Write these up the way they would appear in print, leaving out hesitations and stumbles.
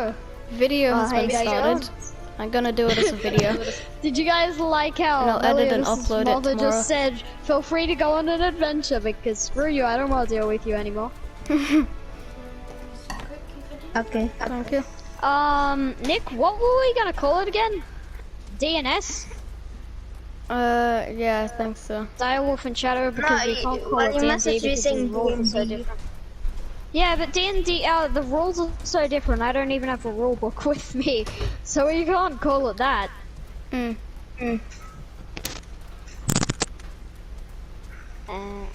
So, Video has been started. I'm gonna do it as a video. did you guys like how And I'll edit and Meliodas' upload it mother tomorrow. just said, feel free to go on an adventure because screw you, I don't want to deal with you anymore. Okay. Thank you. Nick, what were we gonna call it again? DNS? Yeah, I think so. Direwolf and Shadow because we can't call it D&D because the rules are so different. Yeah, but D&D, the rules are so different. I don't even have a rule book with me, so you can't call it that. Mm. And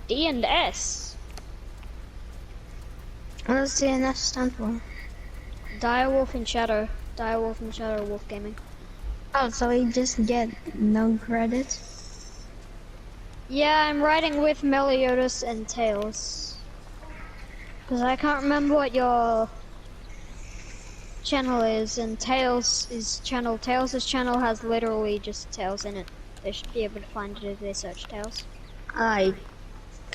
D&S. What does DNS stand for? Direwolf and Shadow. Direwolf and Shadow Wolf Gaming. Oh, so we just get no credit? Yeah, I'm writing with Meliodas and Tails. Because I can't remember what your channel is, and Tails' channel has literally just Tails in it. They should be able to find it if they search Tails.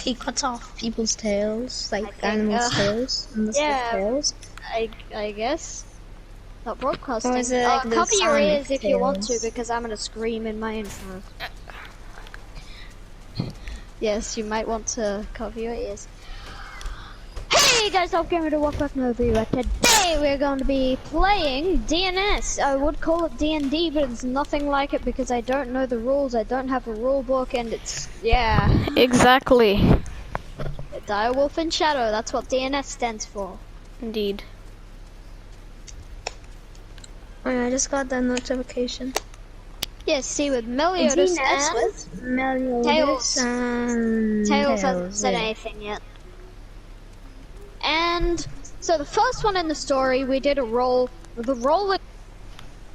He cuts off people's tails, like animals' tails, and the tails. I guess. Not broadcasting. Or is it like the cover your Sonic ears if you want to, tails? because I'm gonna scream in my intro. Yes, you might want to cover your ears. Hey guys, welcome to Walk Back Movie. Today we're going to be playing DNS. I would call it D&D, but it's nothing like it because I don't know the rules. I don't have a rule book, and it's Exactly. Direwolf and Shadow. That's what DNS stands for. Indeed. Oh yeah, I just got that notification. Yes, see with Meliodas and Meliodas and Tails hasn't said anything yet. And so the first one in the story, we did a roll. The roll that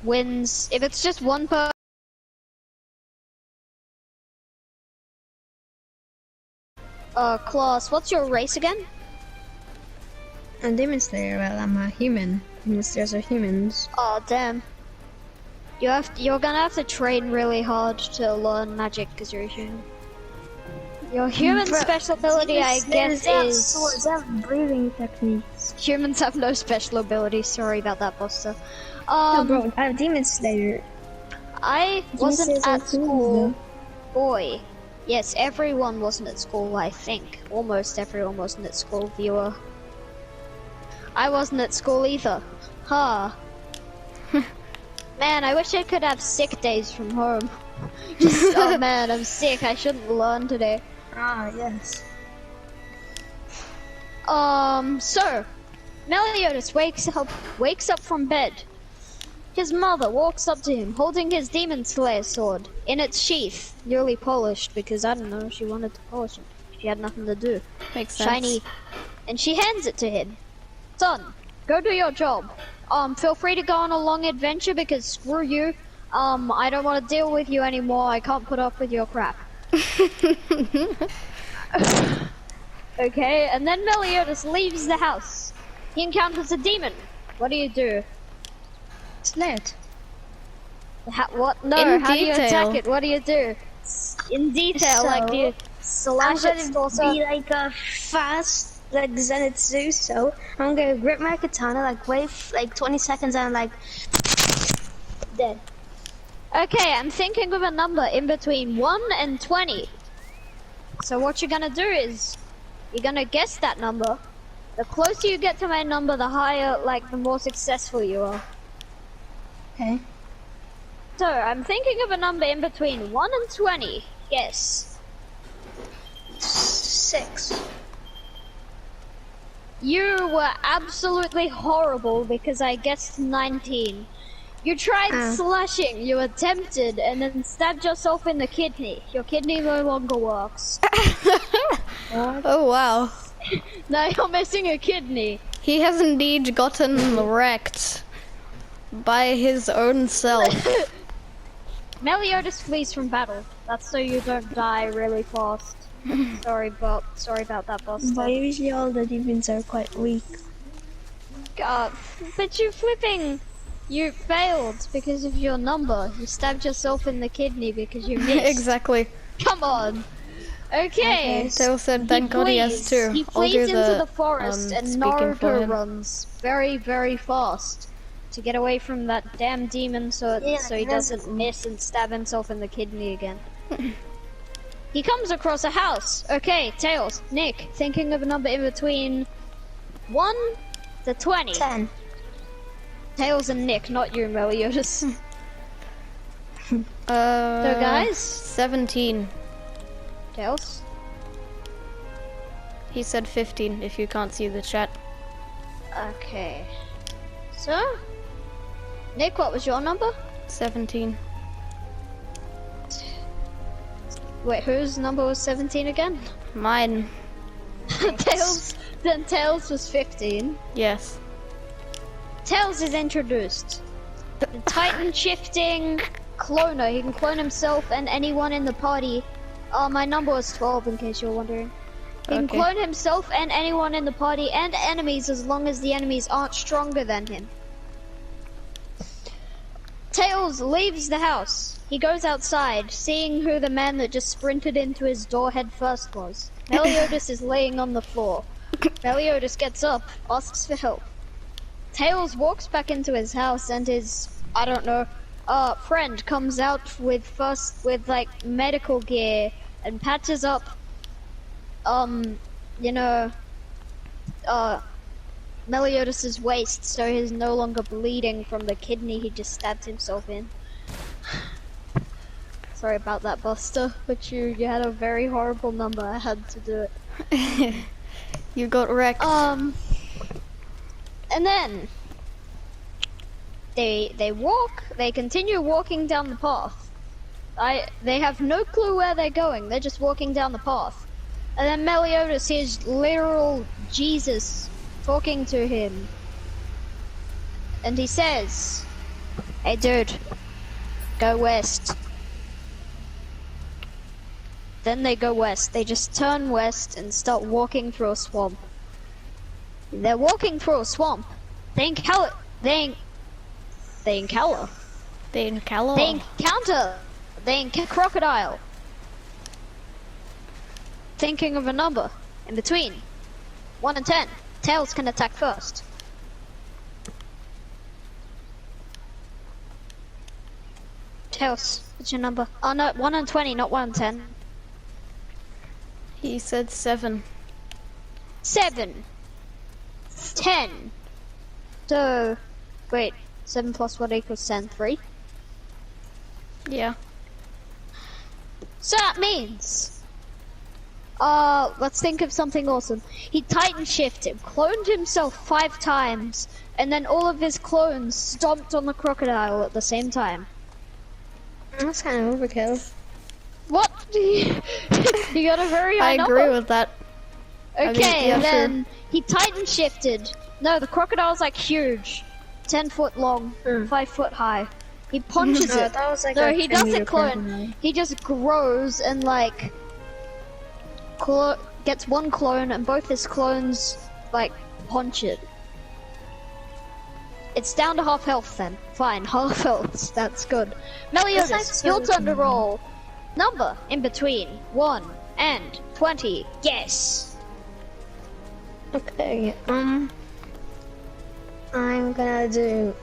wins if it's just one person. Klaus, what's your race again? I'm Demon Slayer. Well, I'm a human. Demon Slayers are humans. Oh damn! You're gonna have to train really hard to learn magic because you're a human. Your human special ability, I guess, is breathing techniques. humans have no special ability. Sorry about that, Buster. No, bro, I'm Demon Slayer. I wasn't at school. Boy. Yes, everyone wasn't at school, I think. Almost everyone wasn't at school, viewer. I wasn't at school either. Huh. Man, I wish I could have sick days from home. Just, oh man, I'm sick, I shouldn't learn today. Ah, yes. So, Meliodas wakes up from bed. His mother walks up to him, holding his Demon Slayer sword in its sheath, newly polished because, I don't know, she wanted to polish it. She had nothing to do. Makes sense. Shiny. And she hands it to him. Son, go do your job. Feel free to go on a long adventure because screw you. I don't want to deal with you anymore. I can't put up with your crap. Okay, and then Meliodas leaves the house. He encounters a demon. What do you do? Slit. What? No, In how do you detail. attack it? What do you do? In detail, like do you slash its torso? Be like a fast, like Zenitsu, so I'm gonna grip my katana, like wait like 20 seconds and like dead. Okay, I'm thinking of a number in between 1 and 20. So what you're gonna do is, you're gonna guess that number. The closer you get to my number, the higher, like, the more successful you are. Okay. So, I'm thinking of a number in between 1 and 20. Guess. 6. You were absolutely horrible because I guessed 19. You tried slashing, you attempted, and then stabbed yourself in the kidney. Your kidney no longer works. Oh wow. Now you're missing a kidney. He has indeed gotten wrecked by his own self. Meliodas flees from battle. That's so you don't die really fast. Sorry about that, boss. But usually all the demons are quite weak. But you failed because of your number. You stabbed yourself in the kidney because you missed. Exactly. Come on. Okay. Tails said, "Thank God he has two." He I'll do flees into the forest and speaking for Naruto him. runs very, very fast to get away from that damn demon so he doesn't miss and stab himself in the kidney again. He comes across a house. Okay, Tails, Nick, thinking of a number in between 1 to 20. 10. Tails and Nick, not you, Meliodas. So guys, 17. Tails. He said 15 if you can't see the chat. Okay. So, Nick, what was your number? 17. Wait, whose number was 17 again? Mine. Tails was 15. Yes. Tails is introduced. The Titan shifting cloner. He can clone himself and anyone in the party. My number was 12 in case you're wondering. He can Okay. clone himself and anyone in the party and enemies as long as the enemies aren't stronger than him. Tails leaves the house. He goes outside, seeing who the man that just sprinted into his door head first was. Meliodas is laying on the floor. Meliodas gets up, asks for help. Tails walks back into his house and his, I don't know, friend comes out with like medical gear and patches up, Meliodas's waist so he's no longer bleeding from the kidney he just stabbed himself in. Sorry about that, Buster, but you had a very horrible number. I had to do it. You got wrecked. And then they continue walking down the path. They have no clue where they're going. They're just walking down the path. And then Meliodas hears literal Jesus talking to him. And he says, "Hey dude, go west." Then they go west. They just turn west and start walking through a swamp. They're walking through a swamp. They encounter crocodile. Thinking of a number in between 1 and 10. Tails can attack first. Tails, what's your number? Oh no, 1 and 20, not 1 and 10. He said 7. 7. 10. So, wait, 7 plus what equals 10? 3? Yeah. So that means, let's think of something awesome. He Titan shifted, cloned himself 5 times, and then all of his clones stomped on the crocodile at the same time. That's kind of overkill. What? You got a very high I number. agree with that. Okay, yeah, and then he Titan shifted. No, the crocodile's like huge. 10 foot long, 5 foot high. He punches it. That was like No, a he 10 doesn't meter clone. crocodile. He just grows and like gets one clone, and both his clones like punch it. It's down to half health then. Fine, half health. That's good. Meliodas, your turn to roll. Number in between 1 and 20. Guess. Okay, I'm gonna do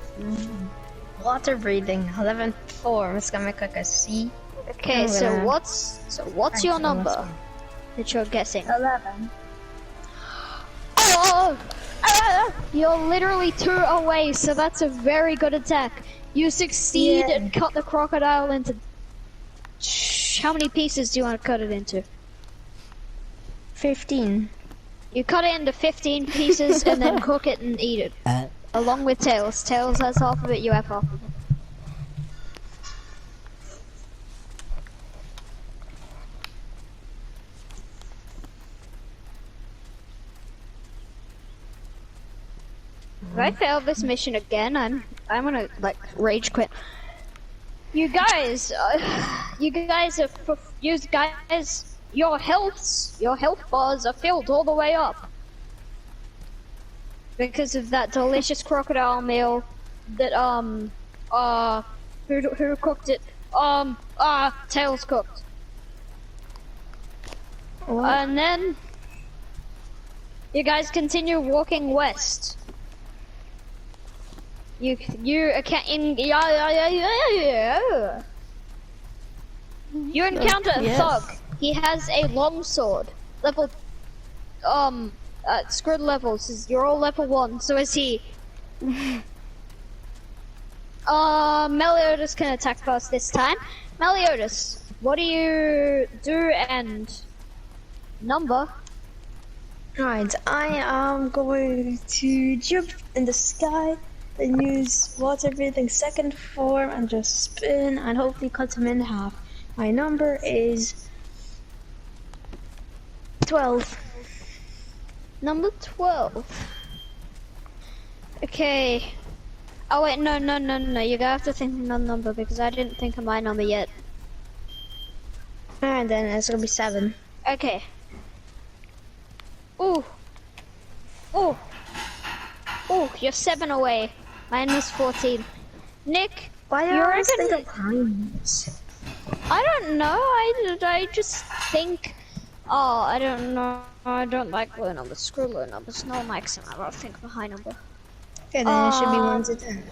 water breathing. 11-4. It's gonna make like a C. Okay, I'm so gonna- what's your number that you're guessing? 11. Oh! You're literally 2 away, so that's a very good attack. You succeed Yeah. and cut the crocodile into. How many pieces do you want to cut it into? 15. You cut it into 15 pieces and then cook it and eat it. Along with Tails. Tails has half of it, you have half of it. If I fail this mission again, I'm gonna like rage quit. You guys, your health bars are filled all the way up because of that delicious crocodile meal that who cooked it? Tails cooked. And then you guys continue walking west. You encounter a Yes. thug. He has a long sword. Level screw the levels. You're all level 1, so is he. Meliodas can attack first this time. Meliodas, what do you do and number? Right, I am going to jump in the sky and use water breathing second form and just spin and hopefully cut him in half. My number is 12. Number 12. Okay. Oh wait, no. You're gonna have to think of another number because I didn't think of my number yet. Alright then, it's gonna be 7. Okay. Ooh. You're 7 away. Mine was 14. Nick, Why do you I always think reckon? of times? I don't know. I just think. Oh, I don't know. I don't like low numbers. Screw low numbers. No one likes them. I gotta think of a high number. Okay, then it should be 1 to 10.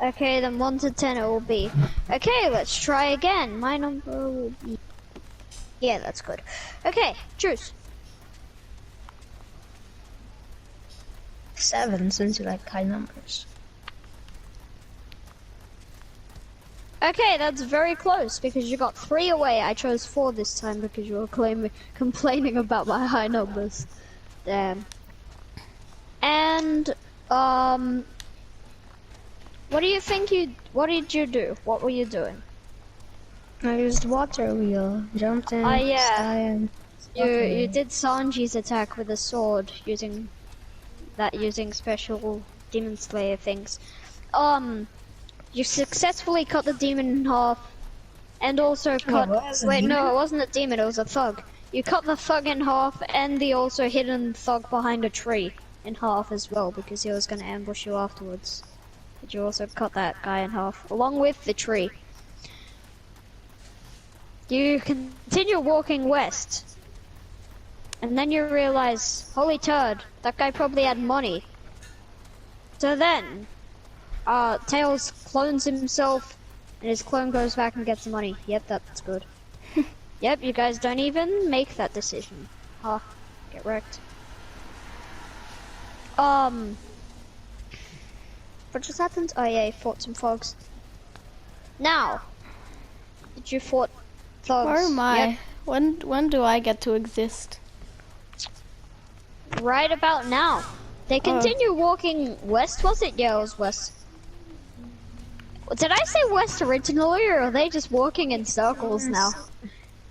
Okay, then 1 to 10 it will be. Okay, let's try again. My number will be. Yeah, that's good. Okay, choose. 7, since you like high numbers. Okay, that's very close because you got 3 away. I chose 4 this time because you were complaining about my high numbers. Damn. And what do you think what did you do? What were you doing? I used water wheel, jumped in, yeah. sky, and You did Sanji's attack with a sword using special demon slayer things. You successfully cut the demon in half, and also cut. Wait, no, it wasn't a demon. It was a thug. You cut the thug in half, and the also hidden thug behind a tree in half as well, because he was going to ambush you afterwards. But you also cut that guy in half, along with the tree. You continue walking west, and then you realize, holy turd, that guy probably had money. So then, Tails clones himself, and his clone goes back and gets the money. Yep, that's good. Yep, you guys don't even make that decision. Huh, get wrecked. What just happened? Oh yeah, you fought some thugs. Now, did you fought thugs? Where am I? Yep. When do I get to exist? Right about now. They continue walking west, was it? Yeah, it was west. Did I say west originally, or are they just walking in circles now?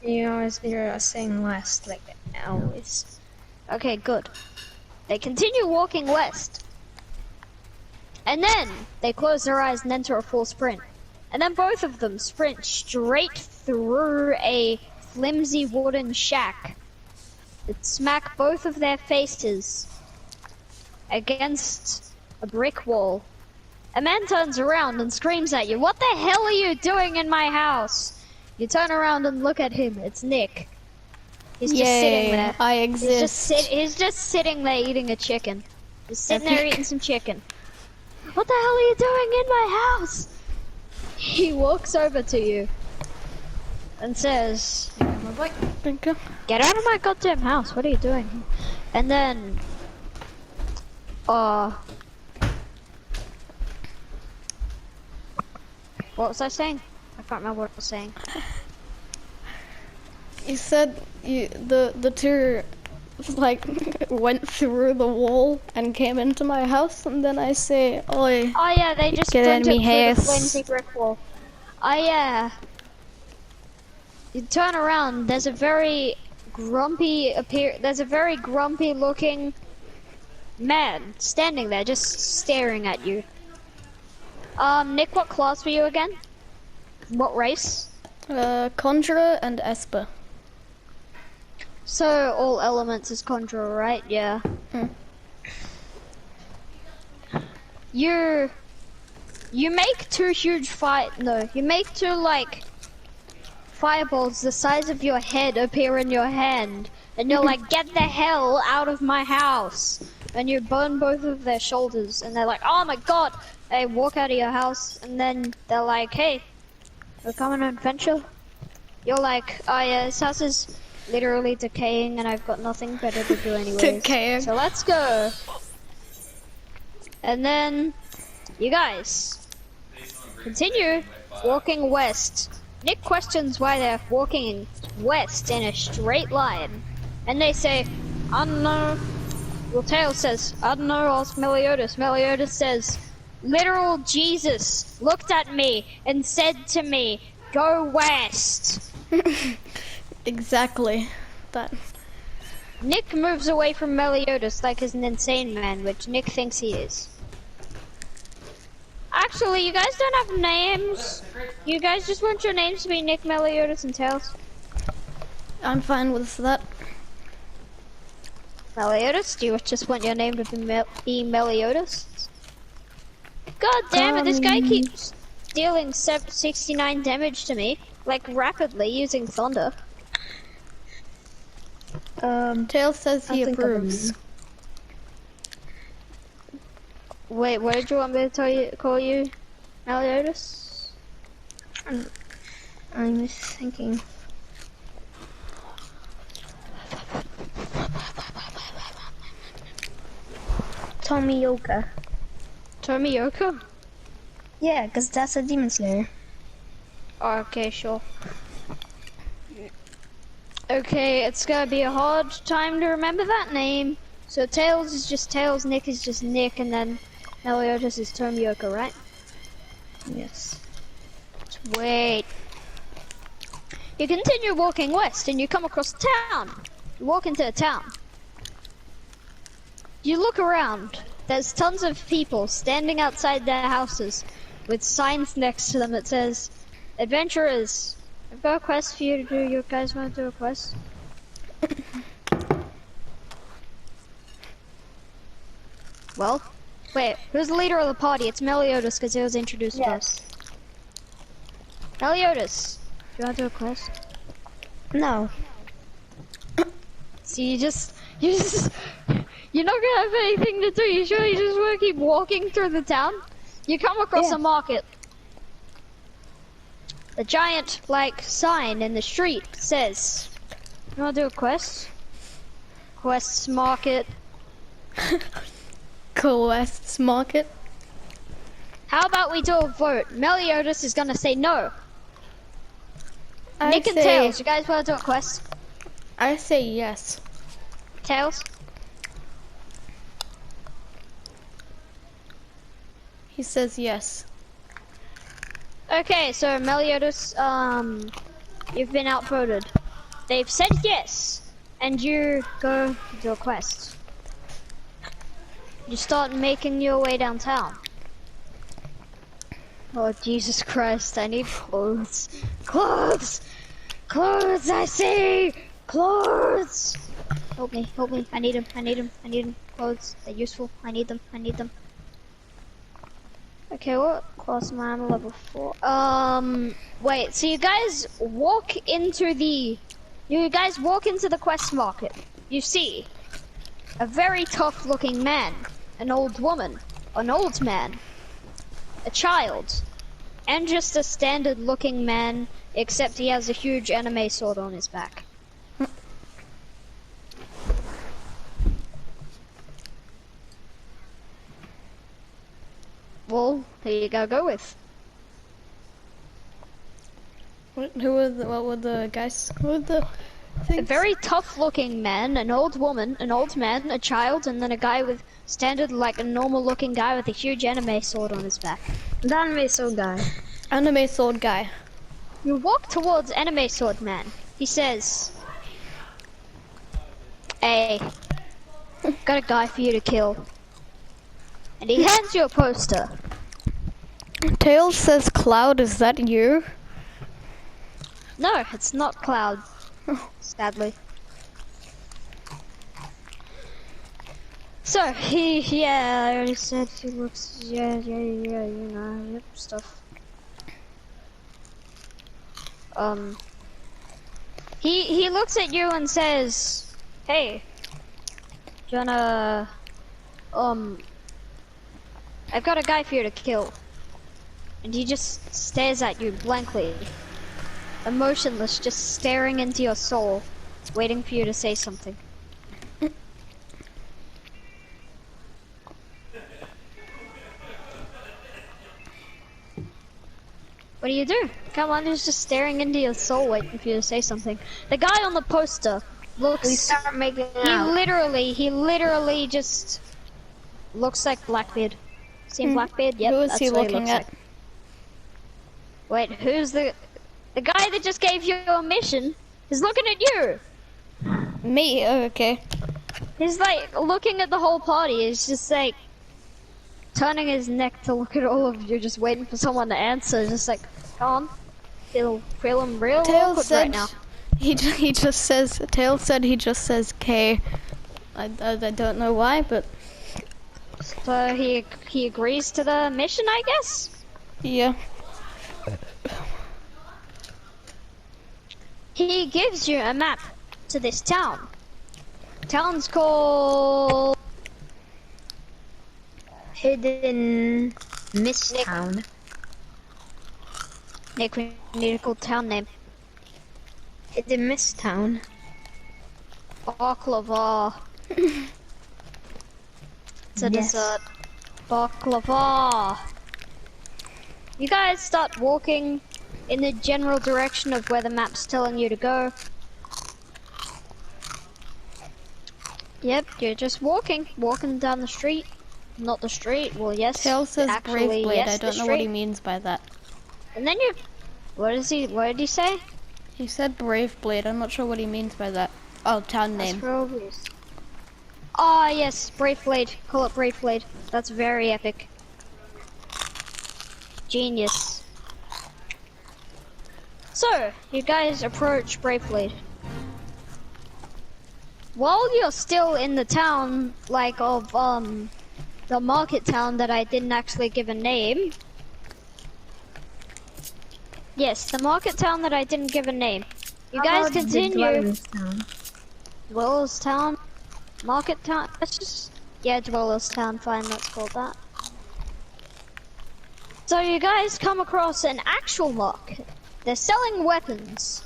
you're saying west, like always. Okay, good. They continue walking west. And then, they close their eyes and enter a full sprint. And then both of them sprint straight through a flimsy wooden shack that smack both of their faces against a brick wall. A man turns around and screams at you, "What the hell are you doing in my house?" You turn around and look at him. It's Nick. He's just sitting there. I exist. He's just sitting there eating a chicken. Just sitting there eating some chicken. What the hell are you doing in my house? He walks over to you and says, "Get out of my goddamn house, what are you doing?" And then, what was I saying? I can't remember what I was saying. You said the two like went through the wall and came into my house, and then I say, "Oi." Oh yeah, they just Get in jumped me through the house. flimsy brick wall. Oh yeah. You turn around, there's a very grumpy looking man standing there just staring at you. Nick, what class were you again? What race? Conjurer and Esper. So all elements is conjurer, right? Yeah. You make two huge you make two like fireballs the size of your head appear in your hand, and you're like, get the hell out of my house, and you burn both of their shoulders, and they're like, oh my god. They walk out of your house, and then they're like, hey, we're coming on an adventure. You're like, oh yeah, this house is literally decaying, and I've got nothing better to do anyways. Decaying. So let's go. And then you guys continue walking west. Nick questions why they're walking west in a straight line. And they say, I don't know. Well, Tails says, I don't know, ask Meliodas. Meliodas says, literal Jesus looked at me and said to me, go west. Exactly. That. Nick moves away from Meliodas like he's an insane man, which Nick thinks he is. Actually, you guys don't have names. You guys just want your names to be Nick, Meliodas, and Tails. I'm fine with that. Meliodas, do you just want your name to be Meliodas? God damn it, this guy keeps dealing 69 damage to me, like rapidly using thunder. Tails says he approves. Wait, what did you want me to call you? Meliodas? I'm just thinking. Tomioka. Tomioka? Yeah, because that's a demon slayer. Oh, okay, sure. Okay, it's gonna be a hard time to remember that name. So Tails is just Tails, Nick is just Nick, and then Meliodas is Tomioka, right? Yes. Wait. You continue walking west and you come across a town. You walk into a town. You look around. There's tons of people standing outside their houses with signs next to them that says, adventurers, I've got a quest for you to do. You guys want to do a quest? Well, wait, who's the leader of the party? It's Meliodas because he was introduced first. Meliodas, do you want to do a quest? No. So you're not gonna have anything to do. You sure you just want to keep walking through the town? You come across a market. The giant, like, sign in the street says, you wanna do a quest? Quests market. Quests market. How about we do a vote? Meliodas is gonna say no. Nick and Tails, you guys wanna do a quest? I say yes. Tails? He says yes. Okay, so Meliodas, you've been outvoted. They've said yes, and you go do a quest. You start making your way downtown. Oh, Jesus Christ, I need clothes. Clothes! Clothes, I see! Clothes! Help me, I need them. Clothes, they're useful, I need them. Okay, what class am I? I'm level 4. Wait, so you guys walk into the quest market. You see a very tough looking man, an old woman, an old man, a child, and just a standard looking man, except he has a huge anime sword on his back. Well, who you gotta go with? What were the guys? What were the things? A very tough looking man, an old woman, an old man, a child, and then a guy with standard, like a normal looking guy with a huge anime sword on his back. The anime sword guy. Anime sword guy. You walk towards anime sword man. He says, hey, got a guy for you to kill. And he hands you a poster. Tails says, Cloud, is that you? No, it's not Cloud, sadly. So, I already said he looks, you know, yep, stuff. He looks at you and says, "Hey, do you wanna, I've got a guy for you to kill." And he just stares at you blankly, emotionless, just staring into your soul, waiting for you to say something. What do you do? Come on, he's just staring into your soul, waiting for you to say something. The guy on the poster looks. We start making He out. literally just looks like Blackbeard. Seen Blackbeard? Yep. Who is that's he what looking looks at? like. Wait, who's the guy that just gave you a mission? Is looking at you. Me? Oh, okay. He's like looking at the whole party. He's just like turning his neck to look at all of you, just waiting for someone to answer. Just like, come on, feeling real Tails awkward said right now. he just says. Tails said he just says K. I don't know why, but So he agrees to the mission, I guess. yeah. He gives you a map to this town. Town's called Hidden Mist Town. Nick. We need a cool town name. Hidden Mist Town. Baklava. It's a Yes. dessert. Baklava. You guys start walking in the general direction of where the map's telling you to go. Yep, you're just walking down the street. Not the street, well yes. Tails says actually, Brave Blade. yes, I the don't know what he street. means by that. And then you, what did he say? He said Brave Blade. I'm not sure what he means by that. Oh, town name. Ah yes, Brave Blade. Call it Brave Blade. That's very epic. Genius. So, you guys approach Brave Blade. While you're still in the town, like of the market town that I didn't actually give a name. Yes, the market town that I didn't give a name. You guys continue. Dwellers Town, Market Town. That's just Dwellers Town. Fine, let's call that. So you guys come across an actual market. They're selling weapons.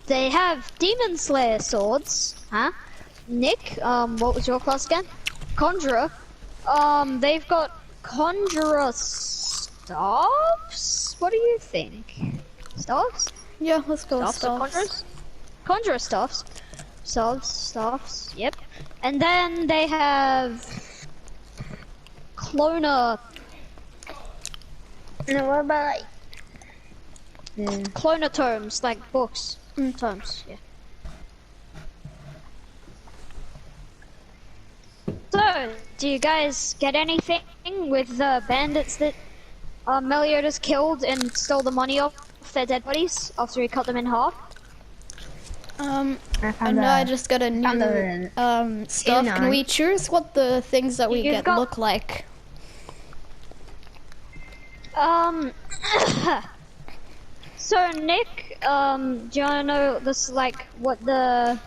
They have Demon Slayer swords. Huh? Nick, what was your class again? Conjurer. They've got Conjurer staffs? What do you think? Staffs? Yeah, let's go with Staffs or staffs. Conjurer staffs. Staffs, yep. And then they have Cloner. No, what about like Cloner tomes, like books. Tomes, yeah. So, do you guys get anything with the bandits that Meliodas killed and stole the money off their dead bodies after he cut them in half? I know I just got a new stuff. Can we choose what the things that we You've get got- look like? So Nick, do you wanna know this, like, what the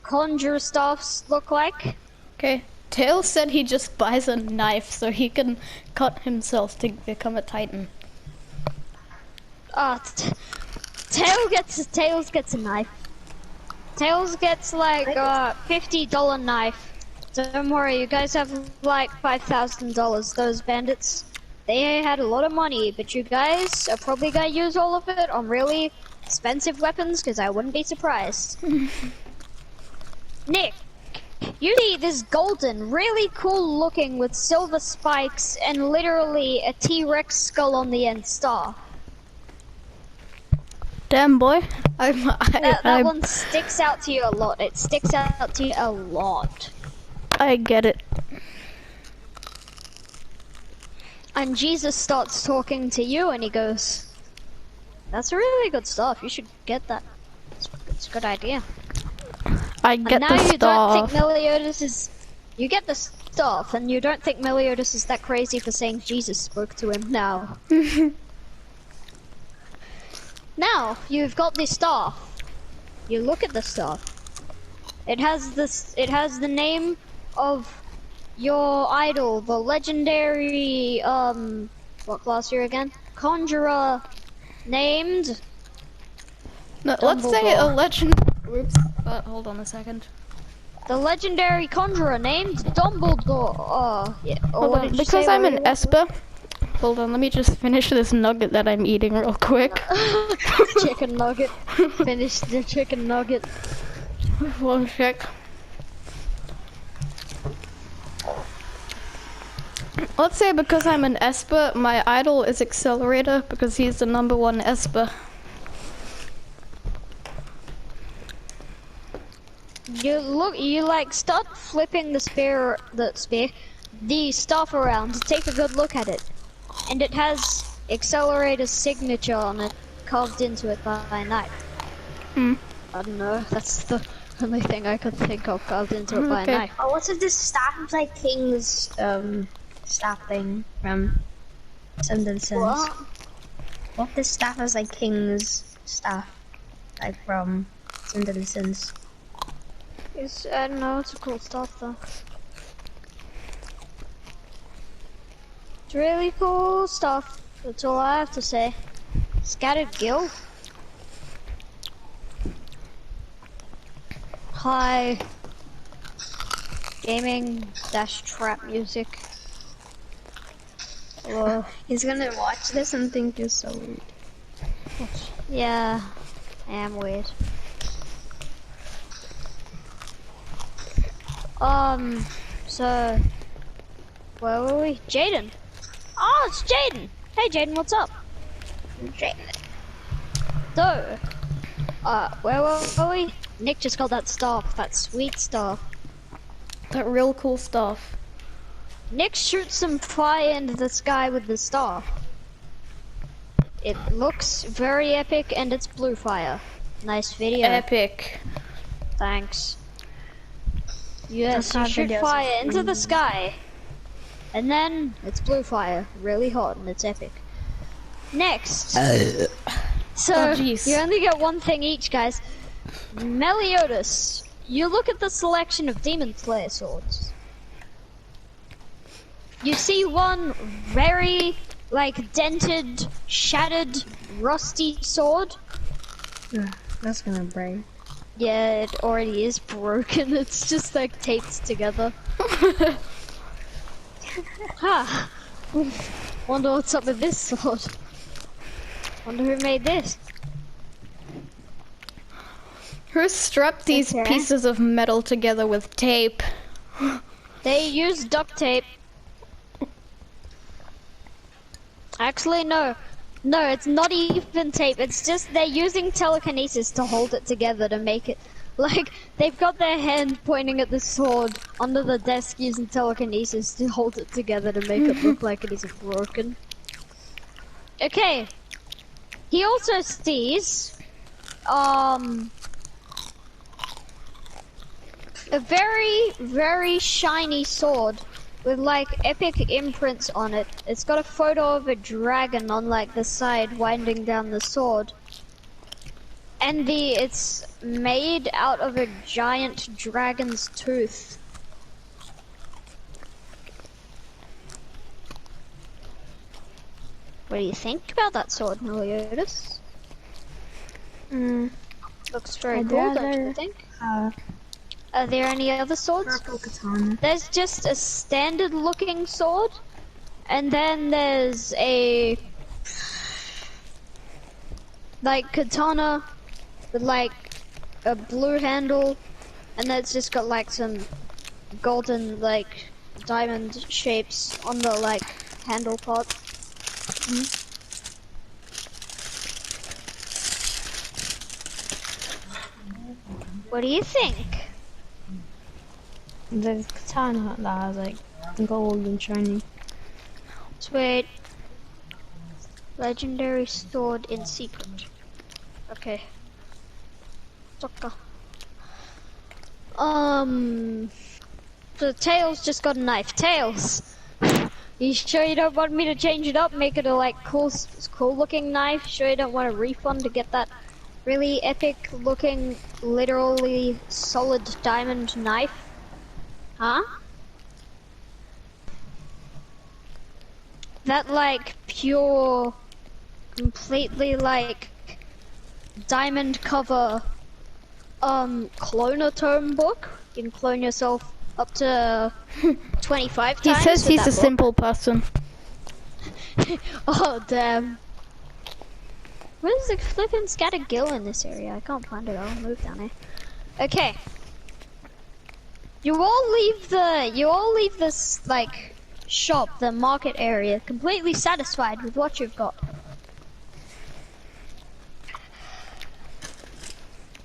conjure staffs look like? Okay. Tails said he just buys a knife so he can cut himself to become a titan. Tails gets a knife. Tails gets like $50 knife. Don't worry, you guys have like $5,000. Those bandits, they had a lot of money, but you guys are probably gonna use all of it on really expensive weapons, because I wouldn't be surprised. Nick, you see this golden, really cool looking with silver spikes and literally a T-Rex skull on the end star. Damn boy, That one sticks out to you a lot. It sticks out to you a lot. I get it. And Jesus starts talking to you and he goes, "That's really good stuff. You should get that. It's a good idea." I And get now the you don't think stuff. Meliodas is... You get the stuff and you don't think Meliodas is that crazy for saying Jesus spoke to him now. Now, you've got this staff. You look at the staff. It has the name of your idol, the legendary, what class you're again? Conjurer, named No, let's say a Dumbledore. legend. Oops. Hold on a second. The legendary conjurer named Dumbledore. Yeah. Or Hold what on, did you because say, I'm what an you were- Esper. Hold on, let me just finish this nugget that I'm eating real quick. Chicken nugget. Finish the chicken nugget. One sec. Let's say because I'm an Esper, my idol is Accelerator because he's the #1 Esper. You like start flipping the staff around. Take a good look at it, and it has Accelerator's signature on it, carved into it by knife. Hmm. I don't know. That's the only thing I could think of, carved into it by a Okay. knife. Oh, what's if this staff is like King's staff thing from Simpsons? What? What if this staff is like King's staff, like from Simpsons? I don't know. It's a cool stuff though. It's really cool stuff. That's all I have to say. Scattered Gill. Hi. Gaming dash trap music. Hello. He's gonna watch this and think you're so weird. Yeah, I am weird. So, where were we? Jaden. Oh, it's Jaden. Hey, Jaden, what's up? Jaden. So, where were we? Nick just got that staff, that sweet staff. That real cool stuff. Nick shoots some fire into the sky with the staff. It looks very epic, and it's blue fire. Nice video. Epic. Thanks. Yes, That's you not shoot videos, fire it's into the videos. sky. And then it's blue fire. Really hot, and it's epic. Next. So, Oh, jeez. you only get one thing each, guys. Meliodas. You look at the selection of Demon Slayer swords. You see one very, like, dented, shattered, rusty sword. Yeah, that's gonna break. Yeah, it already is broken. It's just like taped together. Huh. Wonder what's up with this sword. Wonder who made this. Who strapped these Okay. pieces of metal together with tape? They use duct tape. Actually, no. No, it's not even tape. It's just they're using telekinesis to hold it together to make it. Like, they've got their hand pointing at the sword under the desk using telekinesis to hold it together to make it look like it isn't broken. Okay. He also sees, a very, very shiny sword with like epic imprints on it. It's got a photo of a dragon on like the side winding down the sword. And it's made out of a giant dragon's tooth. What do you think about that sword, Meliodas? Looks very I'd cool, don't you rather- think? Uh, Are there any other swords? purple katana. There's just a standard looking sword, and then there's a like katana with like a blue handle, and then it's just got like some golden like diamond shapes on the like handle part. What do you think? The katana that has like gold and shiny. Sweet. Legendary sword in secret. Okay. Soccer. The Tails just got a knife. Tails! You sure you don't want me to change it up, make it a like cool looking knife? Sure you don't want a refund to get that really epic looking, literally solid diamond knife? Huh? That like pure, completely like diamond cover clonatome book. You can clone yourself up to 25 He times. says with he's that a book. simple person. Oh damn. Where's the flippin' scattered gill in this area? I can't find it. I'll move down here. Okay. You all leave this like shop, the market area, completely satisfied with what you've got.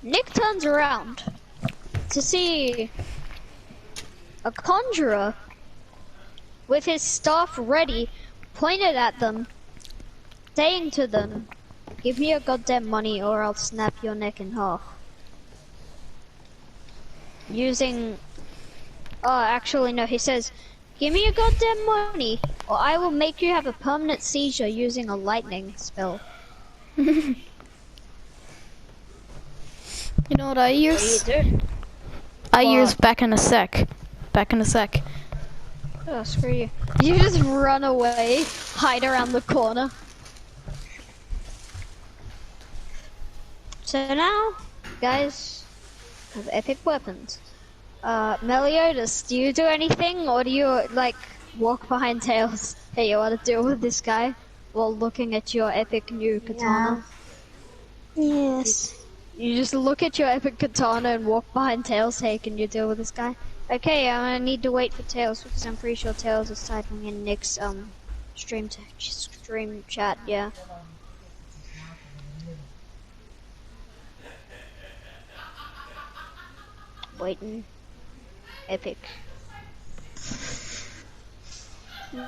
Nick turns around to see a conjurer with his staff ready, pointed at them, saying to them, "Give me your goddamn money or I'll snap your neck in half." Using... Oh, actually no, he says, "Give me your goddamn money or I will make you have a permanent seizure using a lightning spell." You know what I use? What do you do? I What? use back in a sec. Back in a sec. Oh, screw you. You just run away, hide around the corner. So now, guys have epic weapons. Meliodas, do you do anything, or do you, like, walk behind Tails? Hey, you wanna deal with this guy while looking at your epic new katana? Yes. You just look at your epic katana and walk behind Tails. Hey, can you deal with this guy? Okay, I'm gonna need to wait for Tails because I'm pretty sure Tails is typing in Nick's stream chat. Yeah. Waiting. Epic.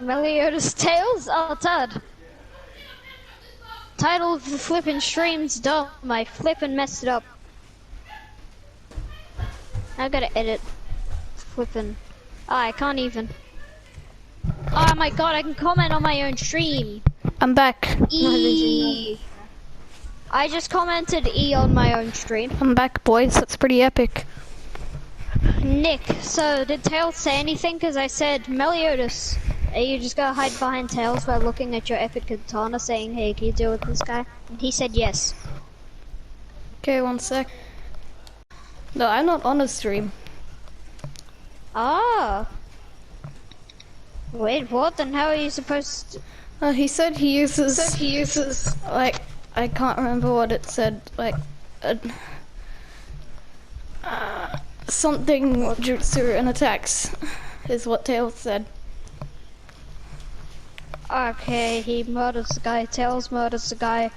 Meliodas Tails? Oh, Tad. Title of the flippin' stream's dumb. I flippin' messed it up. I gotta edit. Flippin'. I can't even. Oh my god, I can comment on my own stream. I'm back. E. I just commented E on my own stream. I'm back, boys. That's pretty epic. Nick, so did Tails say anything? Because I said, Meliodas, you just gotta hide behind Tails by looking at your epic katana saying, "Hey, can you deal with this guy?" And he said yes. Okay, one sec. No, I'm not on a stream. Ah. Wait, what? Then how are you supposed to... He said he uses... like, I can't remember what it said. Like, something jutsu and attacks is what Tails said. Okay, he murders the guy. Tails murders the guy.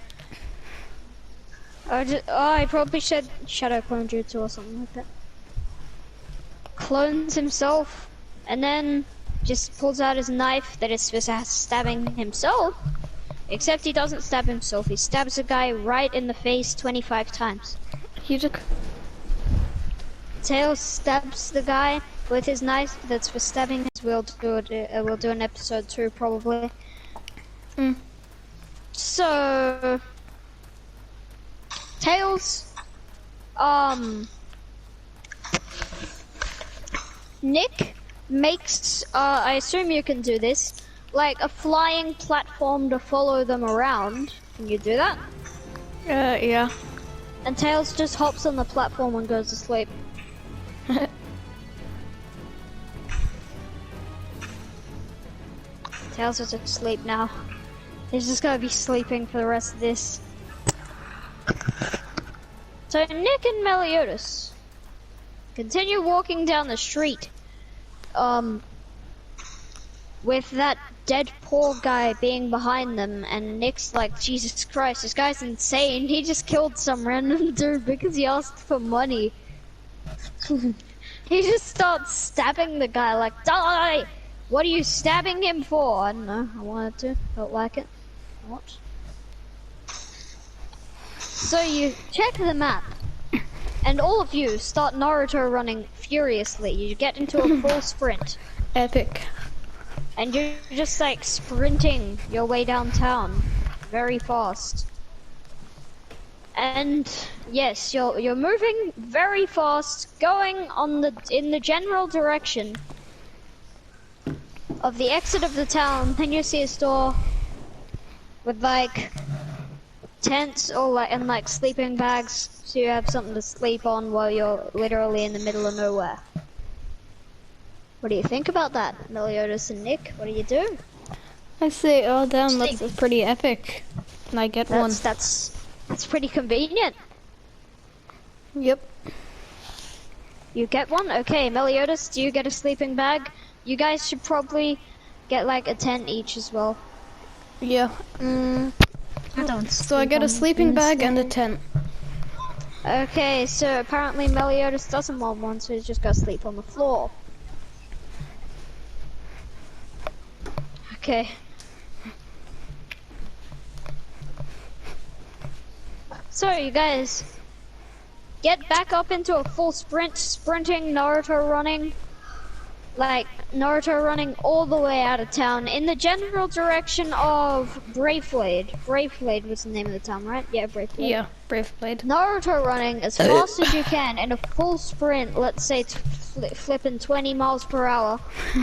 I probably said Shadow Clone Jutsu or something like that. Clones himself, and then just pulls out his knife that is for stabbing himself. Except he doesn't stab himself. He stabs the guy right in the face 25 times. He just... Tails stabs the guy with his knife that's for stabbing. We'll do an episode 2 probably. So Tails, Nick makes, I assume you can do this, like a flying platform to follow them around. Can you do that? yeah. And Tails just hops on the platform and goes to sleep. Tails is asleep now. He's just gonna be sleeping for the rest of this. So Nick and Meliodas continue walking down the street, with that dead poor guy being behind them, and Nick's like, Jesus Christ, this guy's insane. He just killed some random dude because he asked for money. He just starts stabbing the guy like, die! What are you stabbing him for? I don't know, I wanted to, felt like it. What? So you check the map, and all of you start Naruto running furiously. You get into a full sprint. Epic. and you're just like sprinting your way downtown very fast. And yes, you're moving very fast, going in the general direction of the exit of the town. Then you see a store with like tents or like sleeping bags, so you have something to sleep on while you're literally in the middle of nowhere. What do you think about that, Meliodas and Nick? What do you do? I say, oh damn, that's pretty epic. And I get one. That's pretty convenient. Yep. You get one? Okay, Meliodas, do you get a sleeping bag? You guys should probably get like a tent each as well. Yeah. I don't. So I get a sleeping bag and a tent. Okay, so apparently Meliodas doesn't want one, so he's just gotta sleep on the floor. Okay. So you guys get back up into a full sprint, sprinting, Naruto running. Like Naruto running all the way out of town in the general direction of Braveblade. Braveblade was the name of the town, right? Yeah, Braveblade. Yeah, Braveblade. Naruto running as fast as you can in a full sprint, let's say flipping 20 miles per hour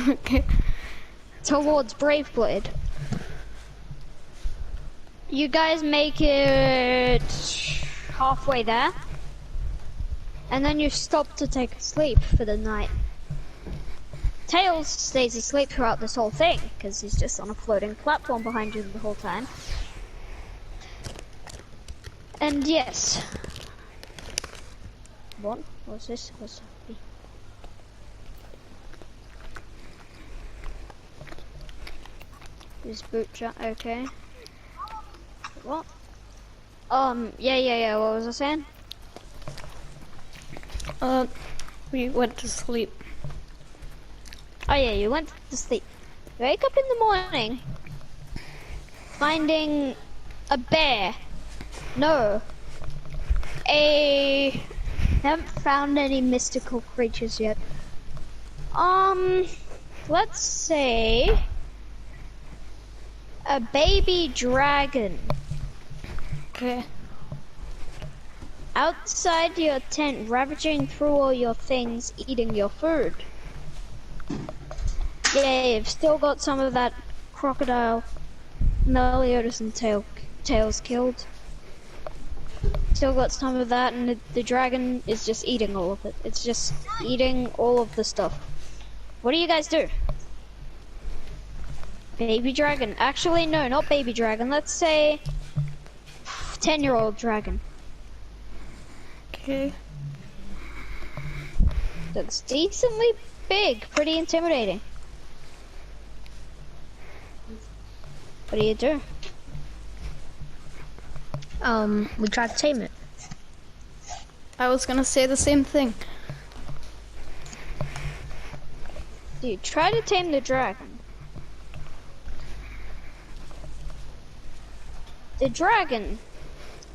Okay. towards Braveblade. You guys make it halfway there, and then you stop to take a sleep for the night. Tails stays asleep throughout this whole thing, because he's just on a floating platform behind you the whole time. And yes. What? What's this? What's that? This boot jump, okay. What? Yeah, what was I saying? We went to sleep. Oh yeah, you went to sleep. You wake up in the morning, finding a bear. No. Haven't found any mystical creatures yet. Let's say a baby dragon. Okay. Outside your tent, ravaging through all your things, eating your food. Yeah, you've still got some of that crocodile Meliodas and Tails killed. Still got some of that, and the dragon is just eating all of it. It's just eating all of the stuff. What do you guys do? Baby dragon. Actually, no, not baby dragon. Let's say 10-year-old dragon. Okay. That's decently big, pretty intimidating. What do you do? We try to tame it. I was gonna say the same thing. Do you try to tame the dragon? The dragon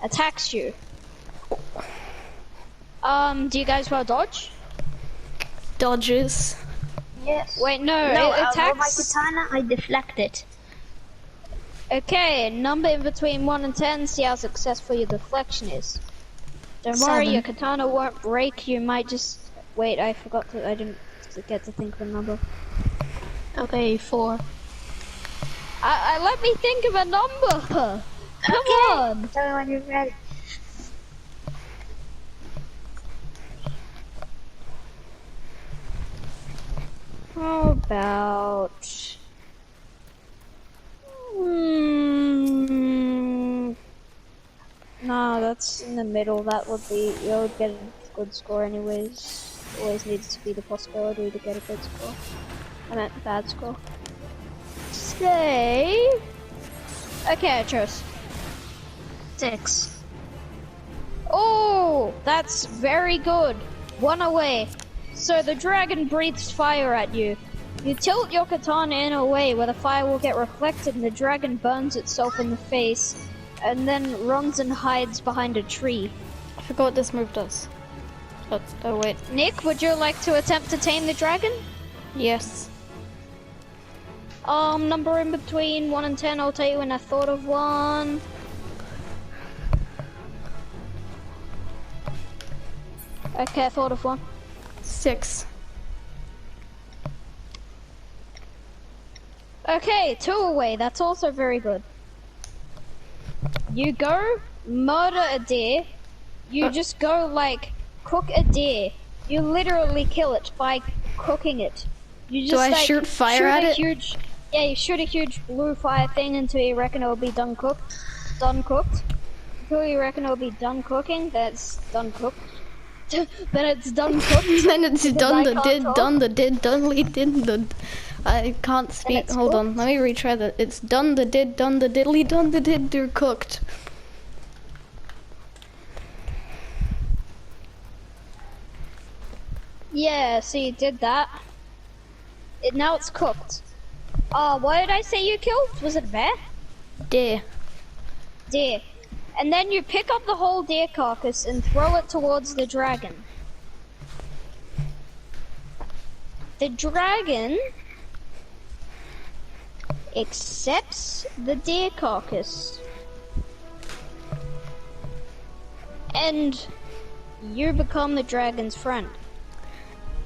attacks you. Do you guys want to dodge? Dodges. Yes. Wait, no, No, it attacks. with my katana, I deflect it. Okay, number in between 1 and 10, see how successful your deflection is. Don't worry, 7. your katana won't break, you might just... Wait, I didn't get to think of a number. Okay, 4. Let me think of a number! Come on! Tell me when you're ready. How about... No, that's in the middle. That would be, you would get a good score anyways. Always needs to be the possibility to get a good score. I meant bad score. Say... Okay, I chose. 6. Oh, that's very good. 1 away. So the dragon breathes fire at you. You tilt your katana in a way where the fire will get reflected and the dragon burns itself in the face and then runs and hides behind a tree. I forgot what this move does. Oh wait. Nick, would you like to attempt to tame the dragon? Yes. Number in between 1 and 10, I'll tell you when I thought of one. Okay, I thought of one. 6. Okay, 2 away, that's also very good. You go murder a deer. You just go like cook a deer. You literally kill it by cooking it. You just Do I like, shoot fire at it? Yeah, you shoot a huge blue fire thing until you reckon it'll be done cooked. Done cooked. Until you reckon it'll be done cooking, that's done cooked. Then it's done cooked. Then it's because done I the can't did, talk. done the did, donely did the. I can't speak. it's Hold on, cooked. let me retry that. It's done the did, done the diddly, done the did, they're cooked. Yeah, so you did that. Now it's cooked. What did I say you killed? Was it a bear? Deer. Deer. And then you pick up the whole deer carcass and throw it towards the dragon. The dragon accepts the deer carcass. And you become the dragon's friend.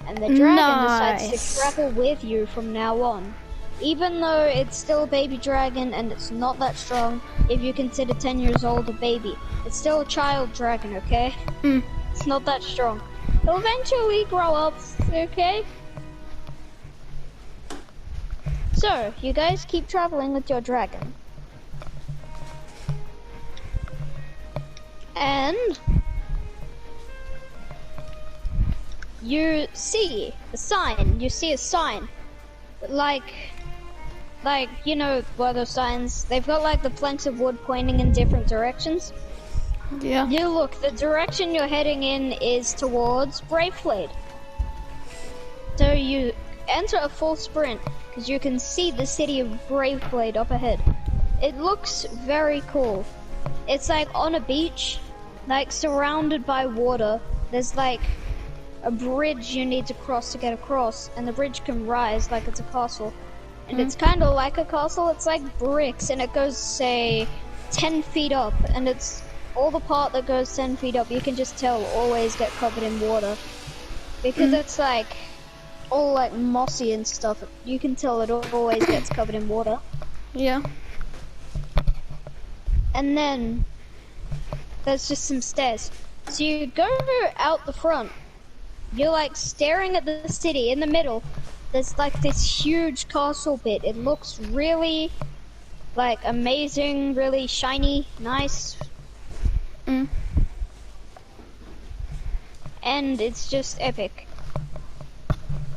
And the dragon decides Nice. to travel with you from now on. Even though it's still a baby dragon and it's not that strong, if you consider 10 years old a baby, it's still a child dragon, okay? Mm. It's not that strong. It'll eventually grow up, okay? So, you guys keep traveling with your dragon. And you see a sign. You see a sign. Like, you know, what are those signs? They've got like the planks of wood pointing in different directions. Yeah. You look, the direction you're heading in is towards Braveflade. So you enter a full sprint, because you can see the city of Braveflade up ahead. It looks very cool. It's like on a beach, like surrounded by water. There's like a bridge you need to cross to get across, and the bridge can rise like it's a castle. And it's kind of like a castle, it's like bricks, and it goes, say, 10 feet up, and it's all the part that goes 10 feet up, you can just tell, always get covered in water. Because it's like, all like mossy and stuff, you can tell it always gets covered in water. Yeah. And then, there's just some stairs. So you go out the front, you're like staring at the city in the middle. There's like this huge castle bit. It looks really like amazing, really shiny, nice. Mm. And it's just epic.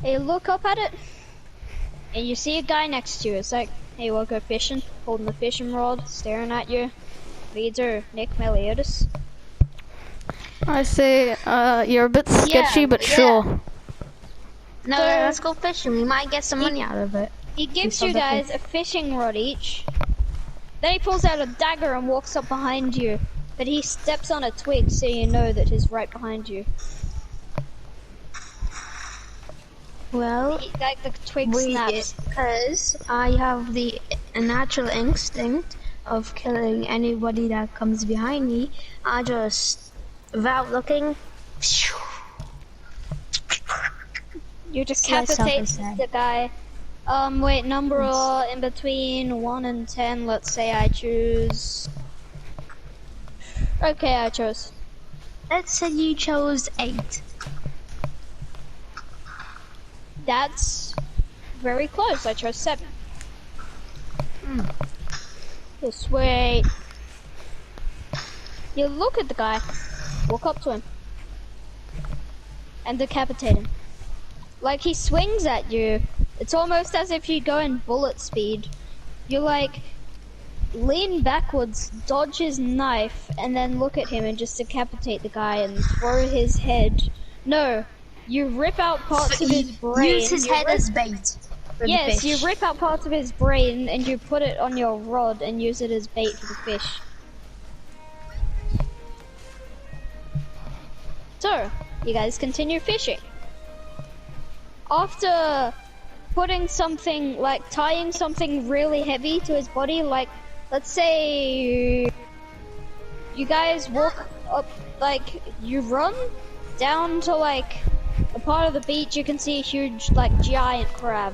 And you look up at it and you see a guy next to you. It's like, hey, we'll go fishing, holding the fishing rod, staring at you. What do you do, Nick Meliodas? I say, you're a bit sketchy, but sure. No, So- let's go fishing. We might get some money out of it. He gives saw you the guys a fishing rod each. Then he pulls out a dagger and walks up behind you. But he steps on a twig so you know that he's right behind you. Well, Like the twig snaps. because I have the natural instinct of killing anybody that comes behind me. I just, without looking, You just Slice off decapitate his head. the guy. Wait, number in between 1 and 10. Let's say I choose. Okay, I chose. let's say you chose 8. That's very close. I chose 7. Just wait. You look at the guy, walk up to him, and decapitate him. Like he swings at you. It's almost as if you go in bullet speed. You like lean backwards, dodge his knife, and then look at him and just decapitate the guy and throw his head. No, you rip out parts of his brain. Use his you head rip- as bait. for the Yes, fish. you rip out parts of his brain and you put it on your rod and use it as bait for the fish. So, you guys continue fishing. After putting something, like tying something really heavy to his body, like, let's say you guys walk up, like, you run down to, like, a part of the beach, you can see a huge, like, giant crab.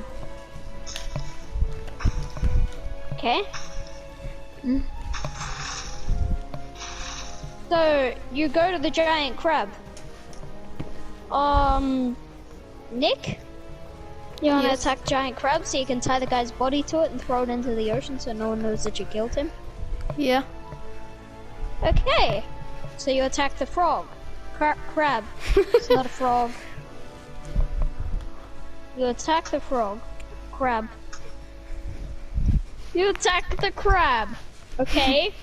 Okay? So, you go to the giant crab. Nick? You wanna Yes. attack giant crab so you can tie the guy's body to it and throw it into the ocean so no one knows that you killed him? Yeah. Okay. So you attack the frog. Crab. It's not a frog. You attack the frog. Crab. You attack the crab. Okay.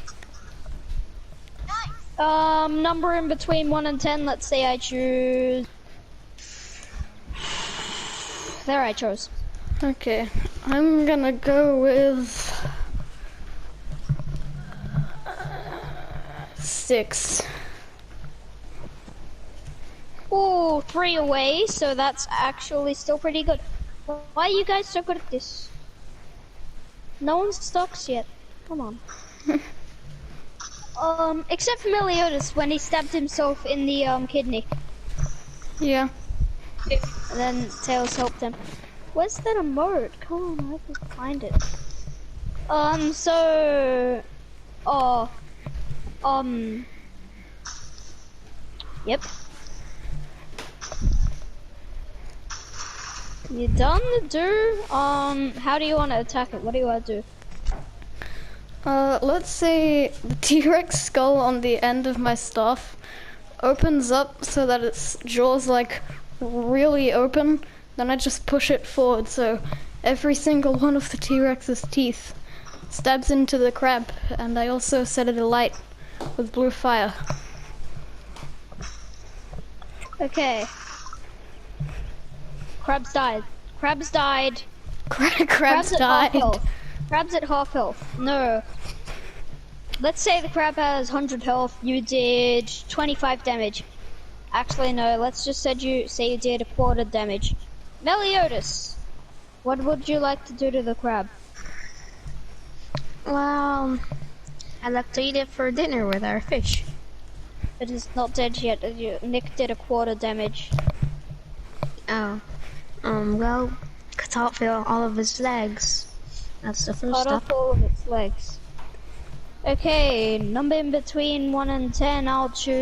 Number in between 1 and 10, let's say I choose... There I chose. Okay, I'm gonna go with 6. Ooh, 3 away, so that's actually still pretty good. Why are you guys so good at this? No one's stocks yet. Come on. Except for Meliodas when he stabbed himself in the kidney. Yeah. And then Tails helped him. Where's that emote? Come on, I can find it. Yep. You done, dude? How do you want to attack it? What do you want to do? Let's say the T-Rex skull on the end of my staff opens up so that its jaw's like really open, then I just push it forward so every single one of the T-Rex's teeth stabs into the crab, and I also set it alight with blue fire. Okay. Crabs died. Crabs died. Crabs at half died. health. Crab's at half health. No. Let's say the crab has 100 health. You did 25 damage. Actually, no. Let's just say you did a quarter damage. Meliodas, what would you like to do to the crab? Well, I'd like to eat it for dinner with our fish. It is not dead yet. Nick did a quarter damage. Oh. Well, cut off all of his legs. That's the first Cut step. off all of its legs. Okay, number in between 1 and 10, I'll choose...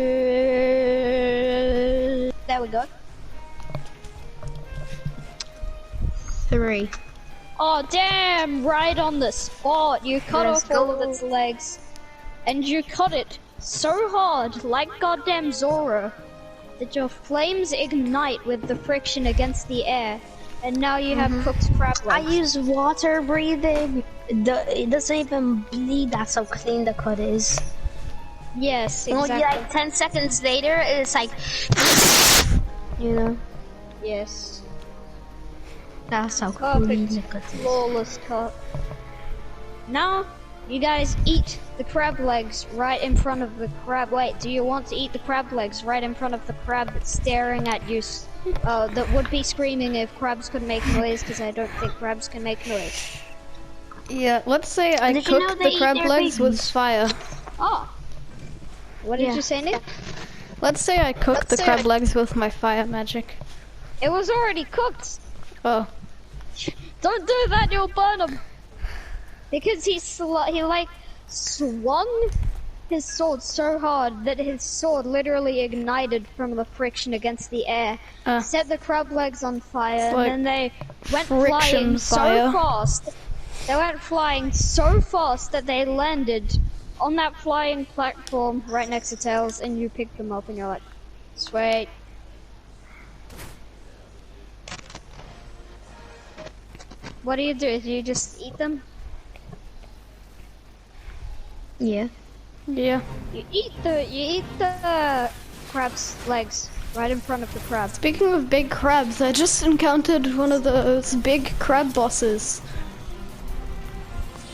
There we go. 3. Oh damn, right on the spot. You cut Let's off all of go. its legs. And you cut it so hard, like goddamn Zora, that your flames ignite with the friction against the air. And now you have cooked crab I legs. use water breathing. It doesn't even bleed. That's how clean the cut is. Yes, Well, exactly. yeah, like 10 seconds later, it's like, you know, Yes. that's how clean Perfect. the cut is. Flawless cut. Now, you guys eat the crab legs right in front of the crab. Wait, do you want to eat the crab legs right in front of the crab that's staring at you? That would be screaming if crabs could make noise, because I don't think crabs can make noise. Yeah, let's say I Did you know cooked they the eat crab their legs with babies? fire. Oh. What did Yeah. you say, Nick? Let's say I cooked the Let's say crab I- legs with my fire magic. It was already cooked. Oh. Don't do that, you'll burn him. Because he like swung his sword so hard that his sword literally ignited from the friction against the air. Set the crab legs on fire, It's like and then they went friction flying fire. so fast. They went flying so fast that they landed on that flying platform right next to Tails, and you picked them up, and you're like, sweet. What do? Do you just eat them? Yeah. Yeah. You eat the crab's legs right in front of the crab. Speaking of big crabs, I just encountered one of those big crab bosses.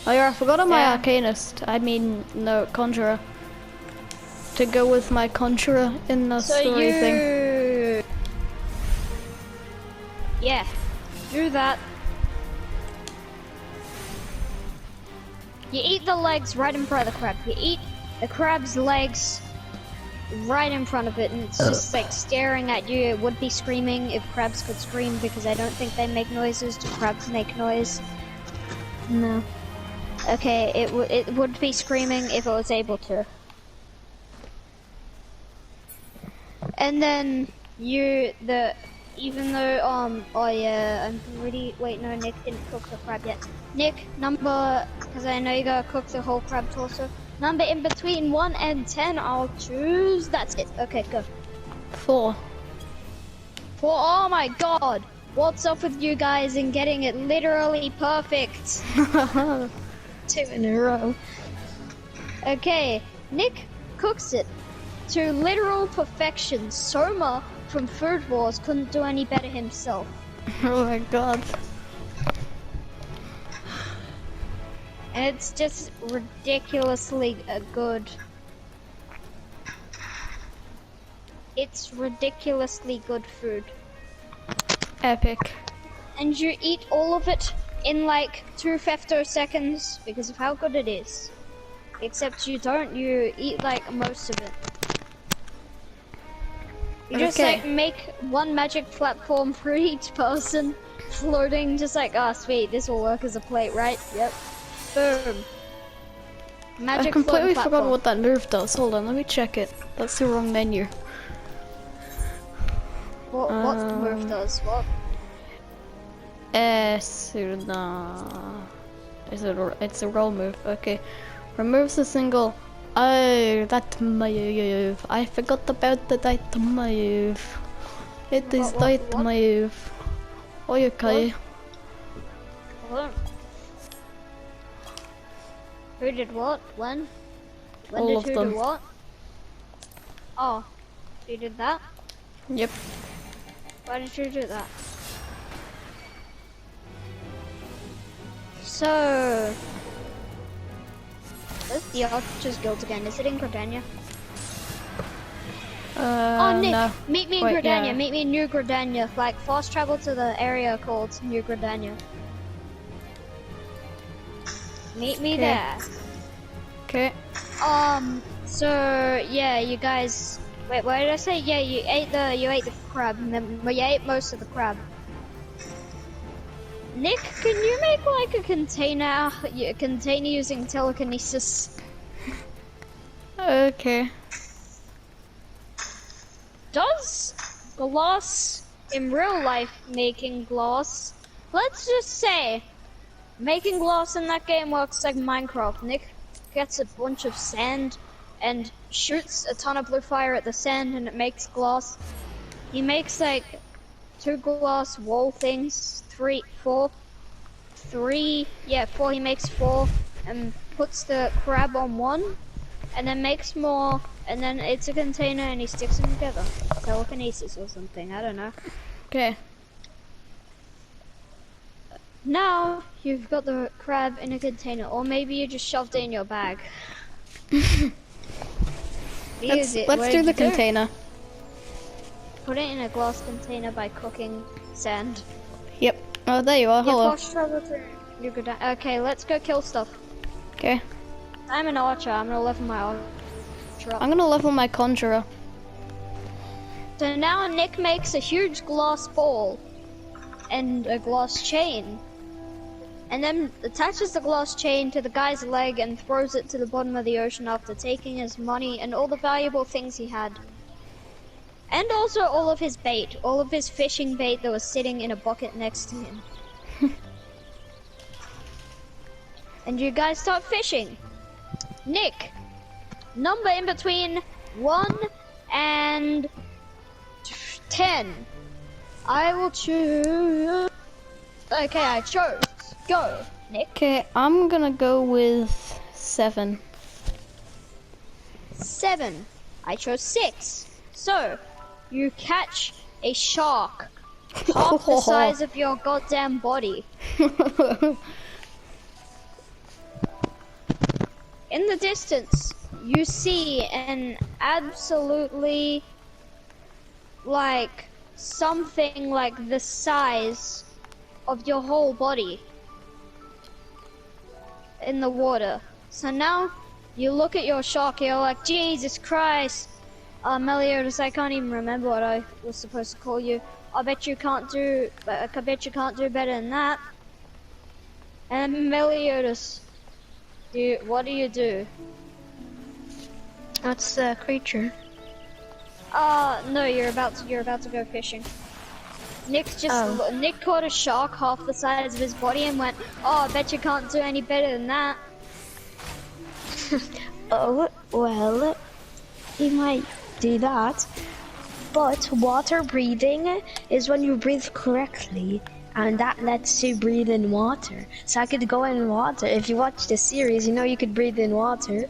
Oh yeah, I forgot on my Yeah. Arcanist. I mean, no, Conjurer. To go with my Conjurer in the story thing. Yeah, do that. You eat the legs right in front of the crab. You eat the crab's legs right in front of it, and it's just like staring at you. It would be screaming if crabs could scream, because I don't think they make noises. Do crabs make noise? No. Okay, it would be screaming if it was able to. And then even though oh yeah, I'm pretty. Wait, no, Nick didn't cook the crab yet. Nick, because I know you gotta cook the whole crab torso. Number in between 1 and 10, I'll choose. That's it. Okay, go. 4. 4. Oh my god! What's up with you guys and getting it literally perfect? 2 in a row. Okay, Nick cooks it to literal perfection. Soma from Food Wars couldn't do any better himself. Oh my god. And it's just ridiculously good. It's ridiculously good food. Epic. And you eat all of it in like 2 femtoseconds because of how good it is. Except you don't, you eat like most of it. You just like make one magic platform for each person, floating, just like, oh sweet, this will work as a plate, right? Yep. Boom. Magic I completely floating forgot platform. what that move does. Hold on, let me check it. That's the wrong menu. What the move does? What? It's a roll move. Okay. Removes a single. Oh, that move. I forgot about that move. It is that move. Oh, okay. What? Who did what? When? When All did of who them. do what? Oh, you did that? Yep. Why did you do that? So, where's the Archer's Guild again? Is it in Gridania? Oh, Nick, No. meet me in Wait, Gridania. yeah. Meet me in New Gridania. Like, fast travel to the area called New Gridania. Meet me there. Okay. So yeah, you guys. Wait, what did I say? Yeah, you ate the crab, and then well, you ate most of the crab. Nick, can you make like a container using telekinesis? Okay. Does glass in real life making glass? Let's just say making glass in that game works like Minecraft. Nick gets a bunch of sand and shoots a ton of blue fire at the sand, and it makes glass. He makes like 2 glass wall things, 4. He makes 4 and puts the crab on 1 and then makes more, and then it's a container and he sticks them together. Telekinesis or something, I don't know. Okay. Now you've got the crab in a container, or maybe you just shoved it in your bag. Let's do the container. Put it in a glass container by cooking sand. Yep. Oh, there you are. Hello. Fast travel to New Gridania. Okay, let's go kill stuff. Okay. I'm an archer. I'm gonna level my archer up. I'm gonna level my conjurer. So now Nick makes a huge glass ball and a glass chain, and then attaches the glass chain to the guy's leg and throws it to the bottom of the ocean after taking his money and all the valuable things he had. And also all of his bait, all of his fishing bait that was sitting in a bucket next to him. And you guys start fishing. Nick, number in between 1 and 10. I will choose. Okay, I chose. Go, Nick. Okay, I'm gonna go with 7. 7. I chose 6. So, you catch a shark half the size of your goddamn body. In the distance, you see an absolutely, like, something like the size of your whole body. in the water. So now you look at your shark, you're like, Jesus Christ. Meliodas, I can't even remember what I was supposed to call you. I bet you can't do better than that. And Meliodas, what do you do? That's the creature. No, you're about to go fishing. Nick caught a shark half the size of his body and went, oh, I bet you can't do any better than that. Oh, well, he might do that. But water breathing is when you breathe correctly, and that lets you breathe in water. So I could go in water. If you watch the series, you know you could breathe in water.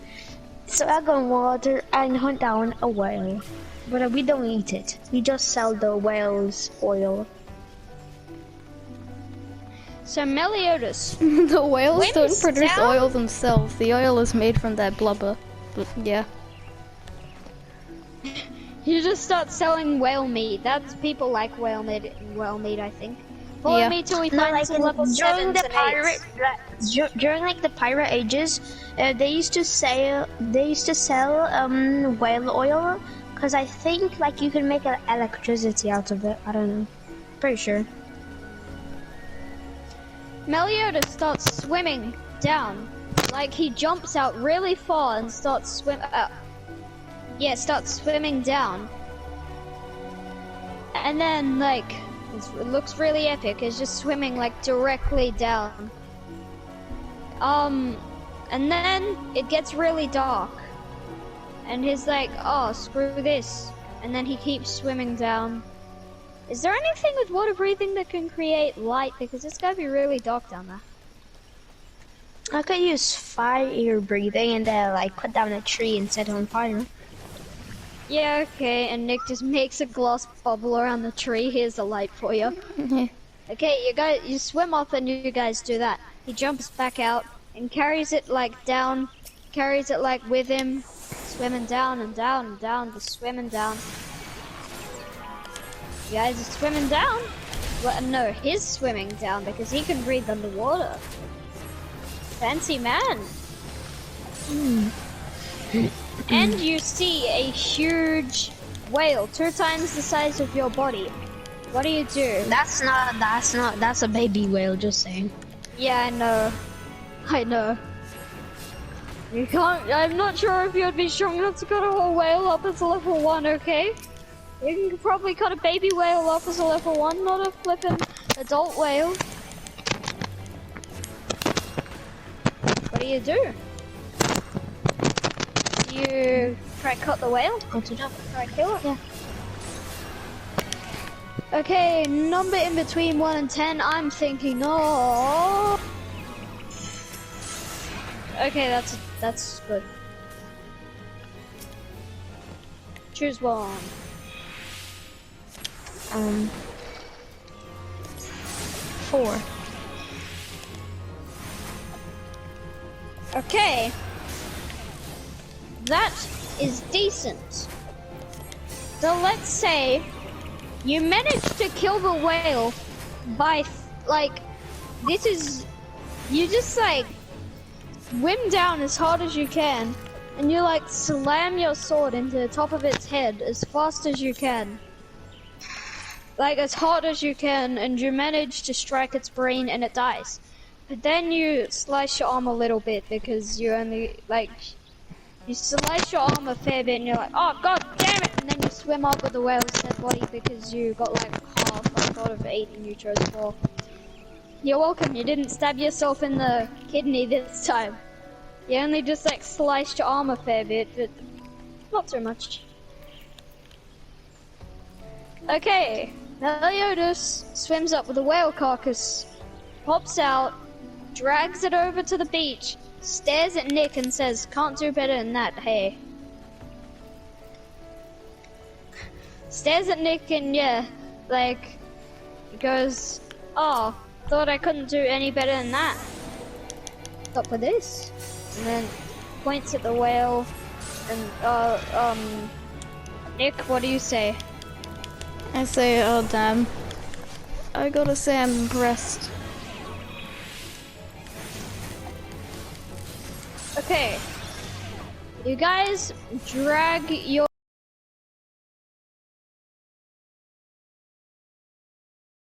So I go in water and hunt down a whale. But we don't eat it. We just sell the whale's oil. So Meliodas, The whales don't Swims produce down? oil themselves. The oil is made from their blubber. But yeah. you just start selling whale meat. That's people like whale meat, I think. Follow Yeah. me till we No, find like some level 7s and 8s. during like the pirate ages, they used to sell whale oil, because I think like you can make electricity out of it. I don't know, pretty sure. Meliodas starts swimming down. Like he jumps out really far and starts swimming down. And then like it looks really epic. It's just swimming like directly down. And then it gets really dark. And he's like, oh, screw this. And then he keeps swimming down. Is there anything with water breathing that can create light? Because it's gotta be really dark down there. I could use fire breathing and then like cut down a tree and set it on fire. Yeah, okay, and Nick just makes a glass bubble around the tree. Here's the light for you. Okay, you swim up and you guys do that. He jumps back out and carries it like down, with him, swimming down and down and down, just swimming down. You guys are swimming down? Well, no, he's swimming down because he can breathe underwater. Fancy man. And you see a huge whale, 2 times the size of your body. What do you do? That's a baby whale, just saying. Yeah, I know. You can't, I'm not sure if you'd be strong enough to cut a whole whale up as a level 1, okay? You can probably cut a baby whale up as a level 1, not a flippin' adult whale. What do? Do you try cut the whale? Cut it up. Try kill it? Yeah. Okay, number in between 1 and 10, I'm thinking, oh. Okay, that's good. Choose one. 4. Okay. That is decent. So let's say you managed to kill the whale by, you just swim down as hard as you can, and you slam your sword into the top of its head as fast as you can. As hard as you can, and you manage to strike its brain and it dies. But then you slice your arm a little bit because you only, you slice your arm a fair bit and you're like, oh god damn it! And then you swim up with the whale's dead body because you got half. I thought of 8 and you chose 4. You're welcome, you didn't stab yourself in the kidney this time. You only just sliced your arm a fair bit, but not so much. Okay, Meliodas swims up with a whale carcass, pops out, drags it over to the beach, stares at Nick and says, can't do better than that, hey. Stares at Nick and goes, oh, thought I couldn't do any better than that. Up with this. And then points at the whale and, Nick, what do you say? I say, oh damn. I gotta say I'm impressed. Okay. You guys drag your